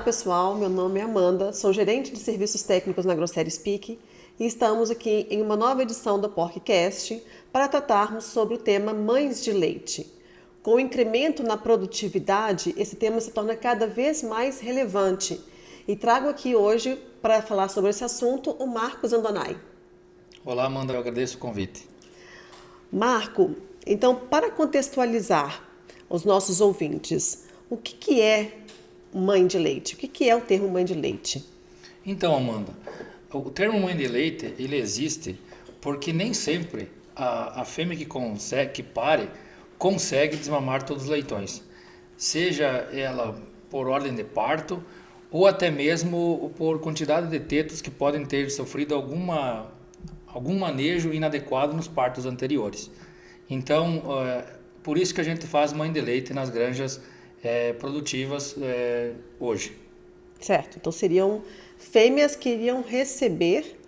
Olá pessoal, meu nome é Amanda, sou gerente de serviços técnicos na Grosseries Peak e estamos aqui em uma nova edição do Porccast para tratarmos sobre o tema mães de leite. Com o incremento na produtividade, esse tema se torna cada vez mais relevante e trago aqui hoje para falar sobre esse assunto o Marcos Andonai. Olá, Amanda, eu agradeço o convite. Marco, então para contextualizar os nossos ouvintes, o que é mãe de leite? O que é o termo mãe de leite? Então, Amanda, o termo mãe de leite, ele existe porque nem sempre a fêmea que pare consegue desmamar todos os leitões. Seja ela por ordem de parto ou até mesmo por quantidade de tetos que podem ter sofrido algum manejo inadequado nos partos anteriores. Então, por isso que a gente faz mãe de leite nas granjas produtivas hoje. Certo, então seriam fêmeas que iriam receber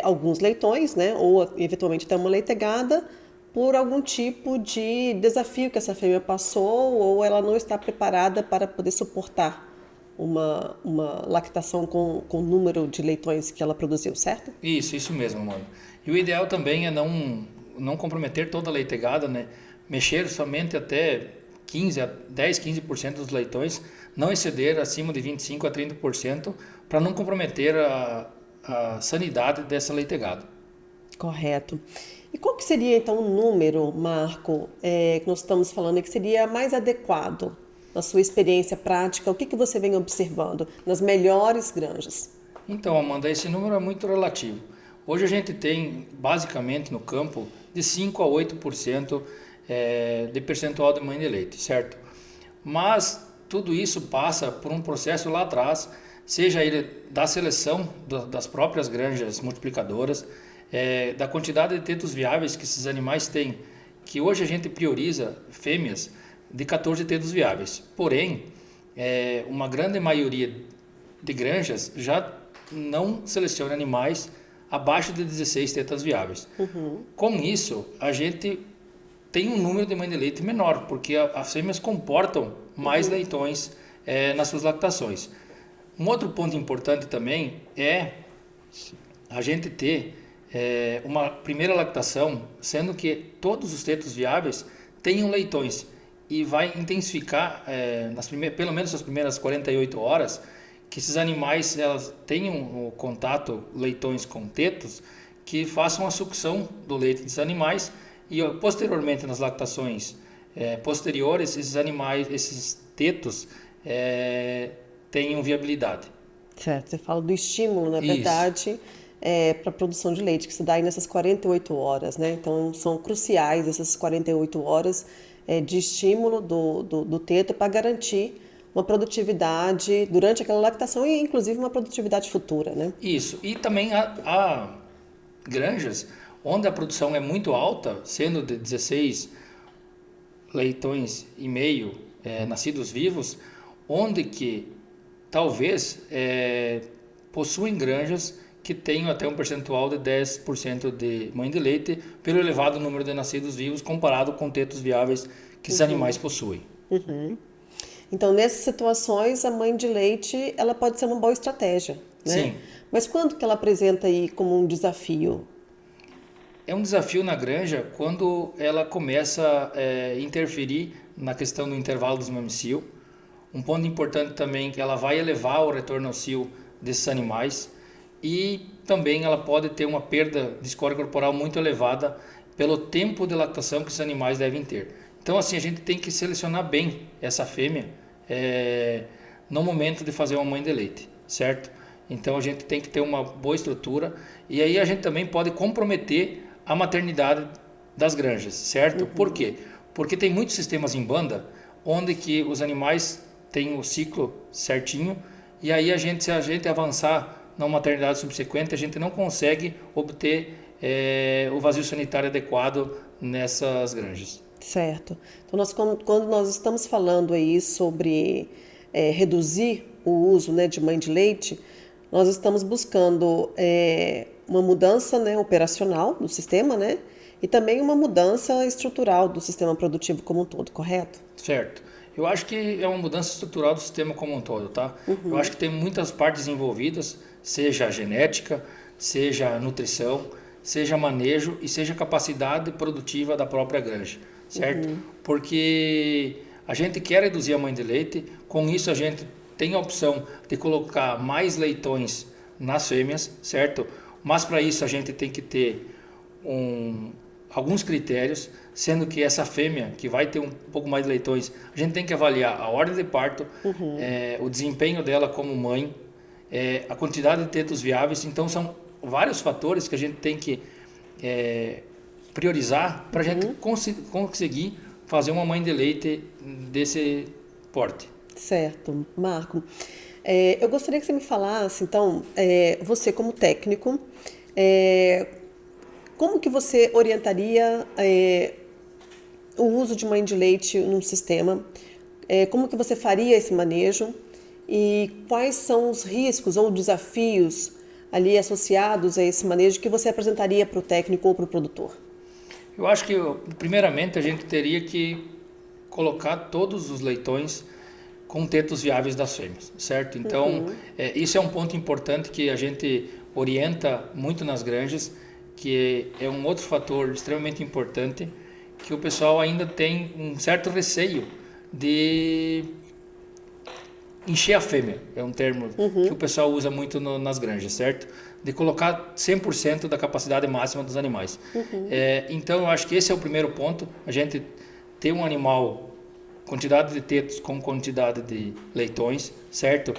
alguns leitões, né? Ou eventualmente até uma leitegada por algum tipo de desafio que essa fêmea passou ou ela não está preparada para poder suportar uma lactação com o número de leitões que ela produziu, certo? Isso mesmo, mano. E o ideal também é não comprometer toda a leitegada, né? Mexer somente até 15% dos leitões, não exceder acima de 25 a 30% para não comprometer a sanidade dessa leitegada. Correto. E qual que seria então o número, Marco, que nós estamos falando que seria mais adequado na sua experiência prática? O que você vem observando nas melhores granjas? Então, Amanda, esse número é muito relativo. Hoje a gente tem, basicamente, no campo, de 5 a 8% de percentual de mãe de leite, certo? Mas tudo isso passa por um processo lá atrás, seja ele da seleção das próprias granjas multiplicadoras, da quantidade de tetos viáveis que esses animais têm, que hoje a gente prioriza fêmeas de 14 tetos viáveis. Porém, uma grande maioria de granjas já não seleciona animais abaixo de 16 tetas viáveis. Com isso, a gente tem um número de mãe de leite menor, porque as fêmeas comportam mais leitões nas suas lactações. Um outro ponto importante também é a gente ter uma primeira lactação, sendo que todos os tetos viáveis tenham leitões e vai intensificar, pelo menos nas primeiras 48 horas, que esses animais elas tenham o contato leitões com tetos, que façam a sucção do leite desses animais e posteriormente nas lactações posteriores esses tetos tenham viabilidade. Certo, você fala do estímulo, na Isso. verdade, para a produção de leite, que se dá aí nessas 48 horas, né? Então, são cruciais essas 48 horas de estímulo do teto para garantir uma produtividade durante aquela lactação e, inclusive, uma produtividade futura, né? Isso. E também há granjas onde a produção é muito alta, sendo de 16 leitões e meio nascidos vivos, onde que talvez possuem granjas que tenham até um percentual de 10% de mãe de leite pelo elevado número de nascidos vivos comparado com tetos viáveis que esses animais possuem. Então, nessas situações, a mãe de leite, ela pode ser uma boa estratégia, né? Sim, Mas quando que ela apresenta aí como um desafio? é um desafio na granja quando ela começa a interferir na questão do intervalo dos mamicil. Um ponto importante também é que ela vai elevar o retorno ao cio desses animais e também ela pode ter uma perda de escória corporal muito elevada pelo tempo de lactação que esses animais devem ter. Então, assim, a gente tem que selecionar bem essa fêmea no momento de fazer uma mãe de leite, certo? Então, a gente tem que ter uma boa estrutura e aí a gente também pode comprometer a maternidade das granjas, certo? Por quê? Porque tem muitos sistemas em banda onde que os animais têm o ciclo certinho e aí se a gente avançar na maternidade subsequente, a gente não consegue obter o vazio sanitário adequado nessas granjas. Certo. Então, quando nós estamos falando aí sobre reduzir o uso, né, de mãe de leite, nós estamos buscando uma mudança, né, operacional do sistema, né, e também uma mudança estrutural do sistema produtivo como um todo, correto? Certo. Eu acho que é uma mudança estrutural do sistema como um todo, tá? Eu acho que tem muitas partes envolvidas, seja a genética, seja a nutrição, seja manejo e seja a capacidade produtiva da própria granja, certo? Porque a gente quer reduzir a mãe de leite, com isso a gente tem a opção de colocar mais leitões nas fêmeas, certo? Mas para isso a gente tem que ter alguns critérios, sendo que essa fêmea, que vai ter um pouco mais de leitões, a gente tem que avaliar a ordem de parto, o desempenho dela como mãe, a quantidade de tetos viáveis. Então são vários fatores que a gente tem que priorizar para a gente conseguir fazer uma mãe de leite desse porte. Certo, Marco. Eu gostaria que você me falasse, então, você como técnico, como que você orientaria o uso de mãe de leite num sistema? Como que você faria esse manejo? E quais são os riscos ou desafios ali associados a esse manejo que você apresentaria para o técnico ou para o produtor? Eu acho que, primeiramente, a gente teria que colocar todos os leitões com tetos viáveis das fêmeas, certo? Então, isso é um ponto importante que a gente orienta muito nas granjas, que é um outro fator extremamente importante, que o pessoal ainda tem um certo receio de encher a fêmea, é um termo que o pessoal usa muito nas granjas, certo? De colocar 100% da capacidade máxima dos animais. Então, eu acho que esse é o primeiro ponto, a gente ter um animal, quantidade de tetos com quantidade de leitões, certo?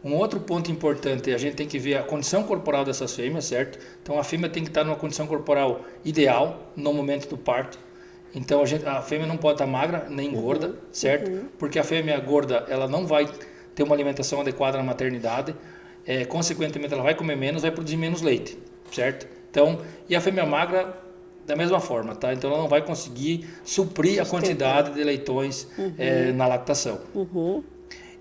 Um outro ponto importante, a gente tem que ver a condição corporal dessas fêmeas, certo? Então, a fêmea tem que estar numa condição corporal ideal no momento do parto. Então, a fêmea não pode estar magra nem gorda, certo? Porque a fêmea gorda, ela não vai ter uma alimentação adequada na maternidade, consequentemente, ela vai comer menos, vai produzir menos leite, certo? Então, e a fêmea magra, da mesma forma, tá? Então, ela não vai conseguir suprir a quantidade de leitões na lactação.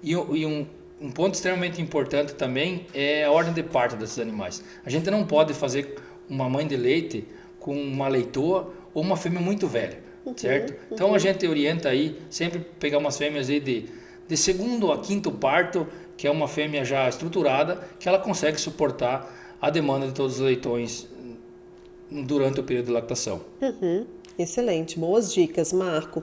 E um ponto extremamente importante também é a ordem de parto desses animais. A gente não pode fazer uma mãe de leite com uma leitoa ou uma fêmea muito velha, certo? Então a gente orienta aí sempre pegar umas fêmeas aí de segundo a quinto parto, que é uma fêmea já estruturada, que ela consegue suportar a demanda de todos os leitões durante o período de lactação. Excelente, boas dicas, Marco.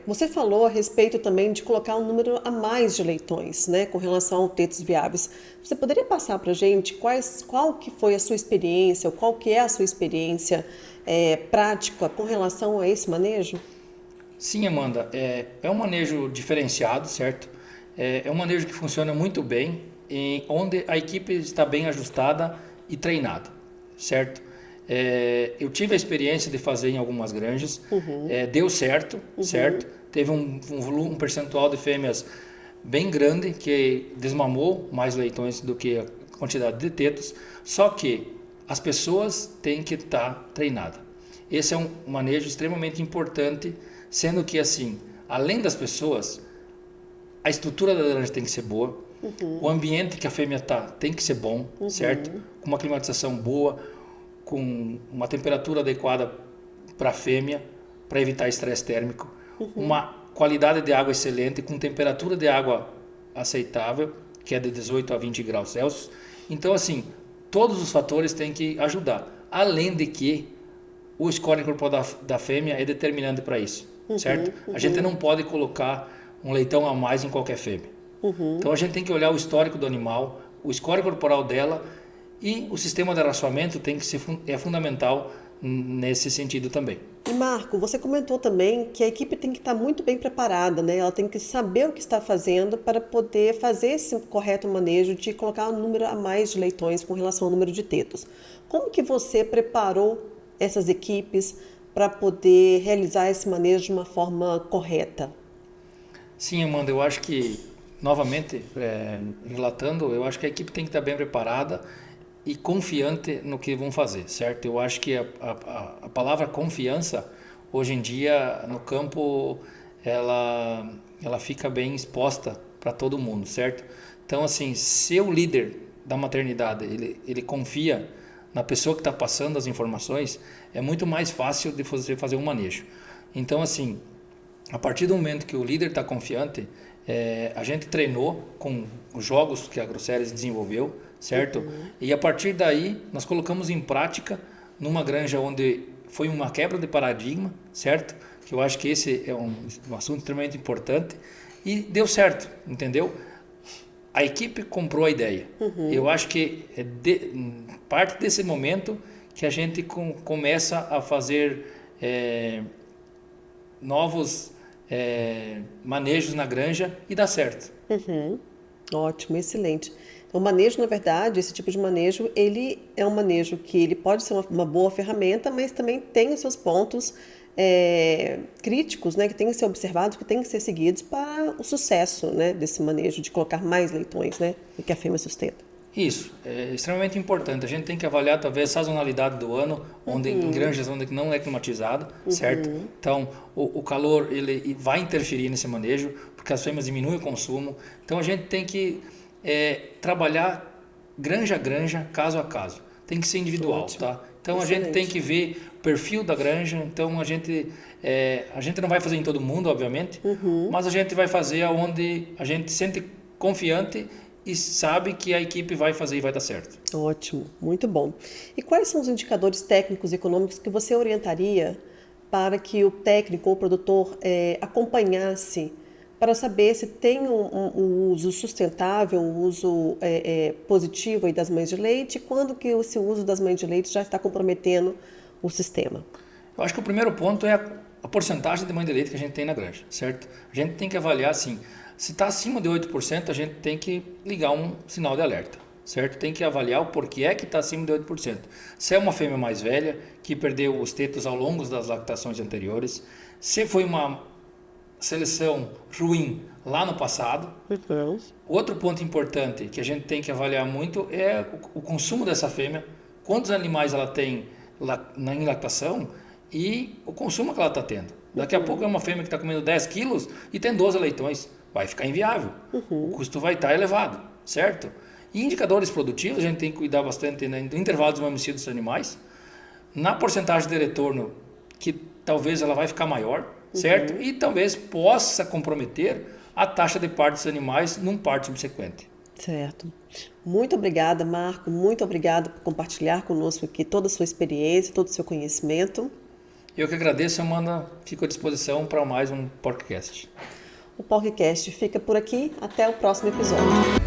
Você falou a respeito também de colocar um número a mais de leitões, né, com relação ao tetos viáveis. Você poderia passar para a gente qual que foi a sua experiência, ou qual que é a sua experiência prática com relação a esse manejo? Sim, Amanda, é um manejo diferenciado, certo? É um manejo que funciona muito bem, onde a equipe está bem ajustada e treinada, certo? Eu tive a experiência de fazer em algumas granjas, deu certo, certo? Teve um percentual de fêmeas bem grande que desmamou mais leitões do que a quantidade de tetos, só que as pessoas têm que estar treinadas. Esse é um manejo extremamente importante, sendo que assim, além das pessoas, a estrutura da granja tem que ser boa, o ambiente que a fêmea tem que ser bom, certo? Com uma climatização boa, com uma temperatura adequada para a fêmea, para evitar estresse térmico, uma qualidade de água excelente, com temperatura de água aceitável, que é de 18 a 20 graus Celsius. Então, assim, todos os fatores têm que ajudar, além de que o score corporal da fêmea é determinante para isso, certo? A gente não pode colocar um leitão a mais em qualquer fêmea. Então, a gente tem que olhar o histórico do animal, o score corporal dela, e o sistema de raçoamento tem que ser fundamental nesse sentido também. E Marco, você comentou também que a equipe tem que estar muito bem preparada, né? Ela tem que saber o que está fazendo para poder fazer esse correto manejo de colocar um número a mais de leitões com relação ao número de tetos. Como que você preparou essas equipes para poder realizar esse manejo de uma forma correta? Sim, Amanda, eu acho que, novamente, relatando, eu acho que a equipe tem que estar bem preparada e confiante no que vão fazer, certo? Eu acho que a palavra confiança, hoje em dia, no campo, ela fica bem exposta para todo mundo, certo? Então, assim, se o líder da maternidade, ele confia na pessoa que está passando as informações, é muito mais fácil de você fazer um manejo. Então, assim, A partir do momento que o líder está confiante, a gente treinou com os jogos que a AgroSéries desenvolveu, certo? E a partir daí nós colocamos em prática numa granja onde foi uma quebra de paradigma, certo? Que eu acho que esse é um assunto extremamente importante e deu certo, entendeu? A equipe comprou a ideia. Eu acho que parte desse momento que a gente começa a fazer novos manejos na granja e dá certo. Ótimo, excelente. O manejo, na verdade, esse tipo de manejo, ele é um manejo que ele pode ser uma boa ferramenta, mas também tem os seus pontos críticos, né, que tem que ser observados, que tem que ser seguidos para o sucesso, né, desse manejo de colocar mais leitões, né, do que a fêmea sustenta. Isso, é extremamente importante. A gente tem que avaliar talvez a sazonalidade do ano, onde em granjas onde não é climatizado, certo? Então, o calor ele vai interferir nesse manejo, porque as fêmeas diminuem o consumo. Então, a gente tem que trabalhar granja a granja, caso a caso. Tem que ser individual, ótimo, tá? Então, excelente. A gente tem que ver o perfil da granja. Então, a gente não vai fazer em todo mundo, obviamente, mas a gente vai fazer onde a gente se sente confiante e sabe que a equipe vai fazer e vai dar certo. Ótimo, muito bom. E quais são os indicadores técnicos e econômicos que você orientaria para que o técnico ou o produtor acompanhasse para saber se tem um uso sustentável, um uso positivo aí das mães de leite, e quando que esse uso das mães de leite já está comprometendo o sistema? Eu acho que o primeiro ponto é a porcentagem de mãe de leite que a gente tem na granja, certo? A gente tem que avaliar assim, se está acima de 8%, a gente tem que ligar um sinal de alerta, certo? Tem que avaliar o porquê é que está acima de 8%. Se é uma fêmea mais velha, que perdeu os tetos ao longo das lactações anteriores, se foi uma seleção ruim lá no passado. Outro ponto importante que a gente tem que avaliar muito é o consumo dessa fêmea, quantos animais ela tem em lactação e o consumo que ela está tendo. Daqui a pouco é uma fêmea que está comendo 10 quilos e tem 12 leitões. Vai ficar inviável. O custo vai estar elevado, certo? E indicadores produtivos, a gente tem que cuidar bastante no intervalo dos mamicídios dos animais. Na porcentagem de retorno, que talvez ela vai ficar maior, certo? E talvez possa comprometer a taxa de parto dos animais num parto subsequente. Certo. Muito obrigada, Marco. Muito obrigada por compartilhar conosco aqui toda a sua experiência, todo o seu conhecimento. Eu que agradeço, Amanda. Fico à disposição para mais um podcast. O podcast fica por aqui. Até o próximo episódio.